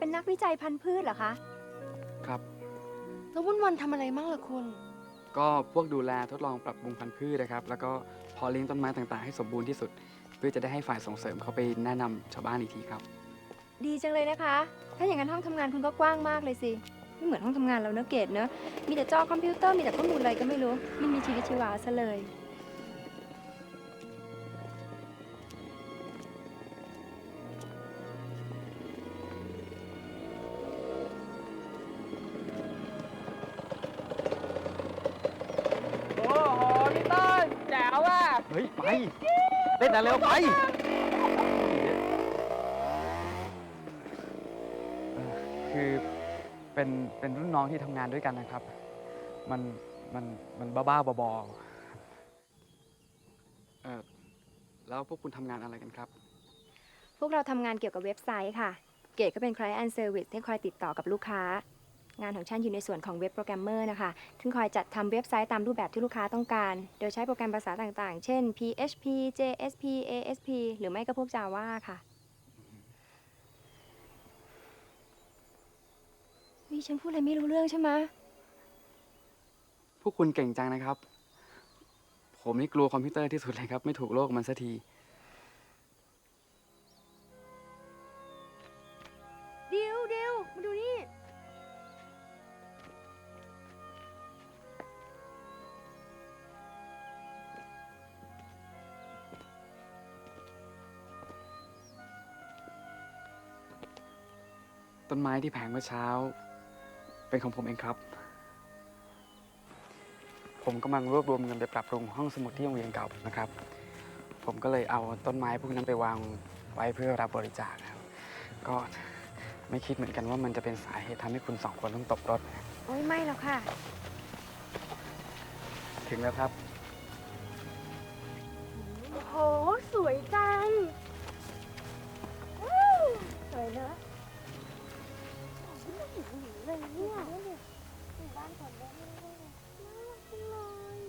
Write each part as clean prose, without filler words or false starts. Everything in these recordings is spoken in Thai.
เป็นนักวิจัยพันธุ์พืชเหรอคะ ครับ แล้ววันๆทำอะไรมั่งล่ะคุณ ก็พวกดูแลทดลองปรับปรุงพันธุ์พืชนะครับ แล้วก็เพอเลี้ยงต้นไม้ต่างๆให้สมบูรณ์ที่สุด เพื่อจะได้ให้ฝ่ายส่งเสริมเขาไปแนะนำชาวบ้านอีกทีครับ ดีจังเลยนะคะ ถ้าอย่างนั้นห้องทำงานคุณก็กว้างมากเลยสิ ไม่เหมือนห้องทำงานเราเนอะเกดเนอะ มีแต่จอคอมพิวเตอร์ มีแต่ข้อมูลอะไรก็ไม่รู้ ไม่มีชีวิตชีวาซะเลย โอ้โหพี่ต้นแจ๋วว่ะ เฮ้ย ไป เล่นนะเร็วไปคือเป็นรุ่นน้องที่ทำงานด้วยกันนะครับ มันมันบ้าๆบอๆแล้วพวกคุณทำงานอะไรกันครับ พวกเราทำงานเกี่ยวกับเว็บไซต์ค่ะ เกดก็เป็น Client Service ที่คอยติดต่อกับลูกค้า งานของฉันอยู่ในส่วนของเว็บโปรแกรมเมอร์นะคะซึ่งคอยจัดทำเว็บไซต์ตามรูปแบบที่ลูกค้าต้องการ โดยใช้โปรแกรมภาษาต่างๆ เช่น PHP JSP ASP หรือไม่ก็พวก Java ค่ะวิฉันพูดอะไรไม่รู้เรื่องใช่ไหม พวกคุณเก่งจังนะครับ ผมนี่กลัวคอมพิวเตอร์ที่สุดเลยครับ ไม่ถูกโลกมันสักที เดี๋ยวมาดูนี่ ต้นไม้ที่แผงเมื่อเช้า เป็นของผมเองครับ ผมกำลังรวบรวมเงินไปปรับปรุงห้องสมุดที่โรงเรียนเก่านะครับ ผมก็เลยเอาต้นไม้พวกนั้นไปวางไว้เพื่อรับบริจาคครับ ก็ไม่คิดเหมือนกันว่ามันจะเป็นสาเหตุทำให้คุณสองคนต้องตกรถ โอ้ยไม่หรอกค่ะ ถึงแล้วครับ โอ้โห สวยจังว้าวสวยเนอะฉันไม่เห็นหนูเลยเนี่ยบ้านคนเดียวน่ารักจังเลย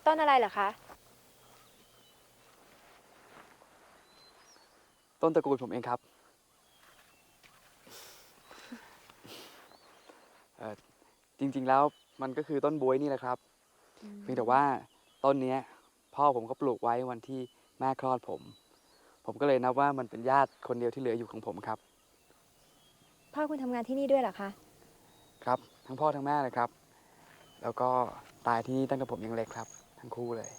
ต้นอะไรเหรอคะ ต้นตระกูลผมเองครับ จริงๆแล้วมันก็คือต้นบ๊วยนี่แหละครับ เพียงแต่ว่าต้นเนี้ยพ่อผมก็ปลูกไว้วันที่แม่คลอดผม ผมก็เลยนับว่ามันเป็นญาติคนเดียวที่เหลืออยู่ของผมครับ พ่อคุณทำงานที่นี่ด้วยเหรอคะ ครับ ทั้งพ่อทั้งแม่เลยครับ แล้วก็ตายที่นี่ตั้งแต่ผมยังเล็กครับ ทั้งคู่เลย